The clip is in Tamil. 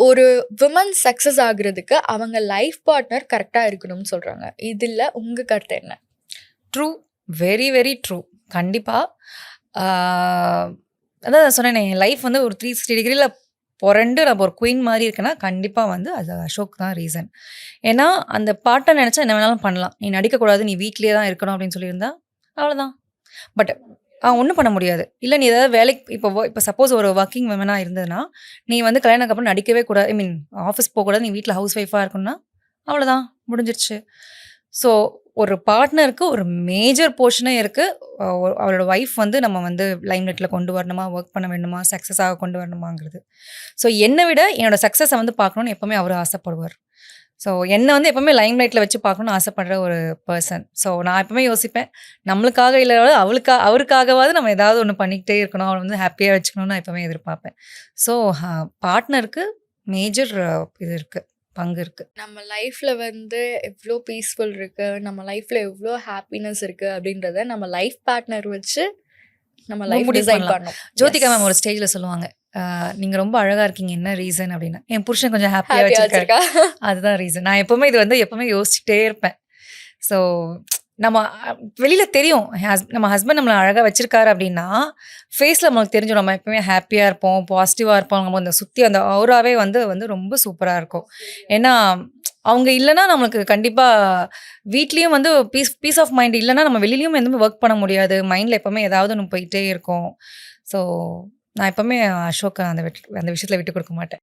ஒரு விமன் சக்ஸஸ் ஆகுறதுக்கு அவங்க லைஃப் பார்ட்னர் கரெக்டாக இருக்கணும்னு சொல்கிறாங்க. இதில் உங்கள் கருத்து என்ன? ட்ரூ. Very very true. கண்டிப்பாக. அதான் சொன்னேனே, என் லைஃப் வந்து ஒரு 360 டிகிரியில் புரண்டு நான் ஒரு குயின் மாதிரி இருக்கேன்னா கண்டிப்பாக வந்து அது அசோக் தான் ரீசன். ஏன்னா அந்த பாட்டை நினச்சா என்ன வேணாலும் பண்ணலாம். நீ நடிக்கக்கூடாது, நீ வீட்லேயே தான் இருக்கணும் அப்படின்னு சொல்லியிருந்தா அவ்வளோதான். பட் ஒன்றும் பண்ண முடியாது. இல்லை நீ ஏதாவது வேலைக்கு இப்போ சப்போஸ் ஒரு ஒர்க்கிங் விமனாக இருந்ததுன்னா, நீ வந்து கல்யாணத்துக்கு அப்புறம் நடிக்கவே கூடாது. ஐ மீன் ஆஃபீஸ் போகக்கூடாது, நீ வீட்டில் ஹவுஸ் ஒய்ஃபாக இருக்கணும்னா அவ்வளோதான், முடிஞ்சிருச்சு. ஸோ ஒரு பார்ட்னருக்கு ஒரு மேஜர் போர்ஷனே இருக்குது. அவரோட ஒய்ஃப் வந்து நம்ம வந்து லைம்லைட்டில் கொண்டு வரணுமா, ஒர்க் பண்ண வேணுமா, சக்ஸஸாக கொண்டு வரணுமாங்கிறது. ஸோ என்னை விட என்னோட சக்ஸஸை வந்து பார்க்கணுன்னு எப்போவுமே அவர் ஆசைப்படுவார். ஸோ என்னை வந்து எப்போவுமே லைம்லைட்டில் வச்சு பார்க்கணுன்னு ஆசைப்படுற ஒரு பர்சன். ஸோ நான் எப்போவுமே யோசிப்பேன், நம்மளுக்காக இல்லை அவருக்காகவாவது நம்ம ஏதாவது ஒன்று பண்ணிக்கிட்டே இருக்கணும், அவரை வந்து ஹாப்பியாக வச்சுக்கணும்னு நான் எப்போவுமே எதிர்பார்ப்பேன். ஸோ பார்ட்னருக்கு மேஜர் இது இருக்குது, பங்கு இருக்குது. நம்ம லைஃப்பில் வந்து எவ்வளோ பீஸ்ஃபுல் இருக்குது, நம்ம லைஃப்பில் எவ்வளோ ஹாப்பினஸ் இருக்குது அப்படின்றத நம்ம லைஃப் பார்ட்னர் வச்சு நம்ம லைஃப் டிசைட் பண்ணணும். ஜோதிகா மேம் ஒரு ஸ்டேஜில் சொல்லுவாங்க, நீங்கள் ரொம்ப அழகாக இருக்கீங்க, என்ன ரீசன் அப்படின்னா, என் புருஷன் கொஞ்சம் ஹாப்பியாக வச்சுருக்கா, அதுதான் ரீசன். நான் எப்போவுமே இது வந்து எப்போவுமே யோசிச்சுட்டே இருப்பேன். ஸோ நம்ம வெளியில் தெரியும், நம்ம ஹஸ்பண்ட் நம்மளை அழகாக வச்சுருக்காரு அப்படின்னா ஃபேஸில் நம்மளுக்கு தெரிஞ்சிடும். நம்ம எப்போவுமே ஹாப்பியாக இருப்போம், பாசிட்டிவாக இருப்போம். நம்ம அந்த சுற்றி அந்த அவுராவே வந்து வந்து ரொம்ப சூப்பராக இருக்கும். ஏன்னா அவங்க இல்லைன்னா நம்மளுக்கு கண்டிப்பாக வீட்லேயும் வந்து பீஸ் ஆஃப் மைண்ட் இல்லைன்னா நம்ம வெளியிலையும் எதுவுமே ஒர்க் பண்ண முடியாது. மைண்டில் எப்போவுமே ஏதாவது ஒன்று போயிட்டே இருக்கும். ஸோ நான் எப்போவுமே அசோக்கை அந்த விஷயத்தில் விட்டு கொடுக்க மாட்டேன்.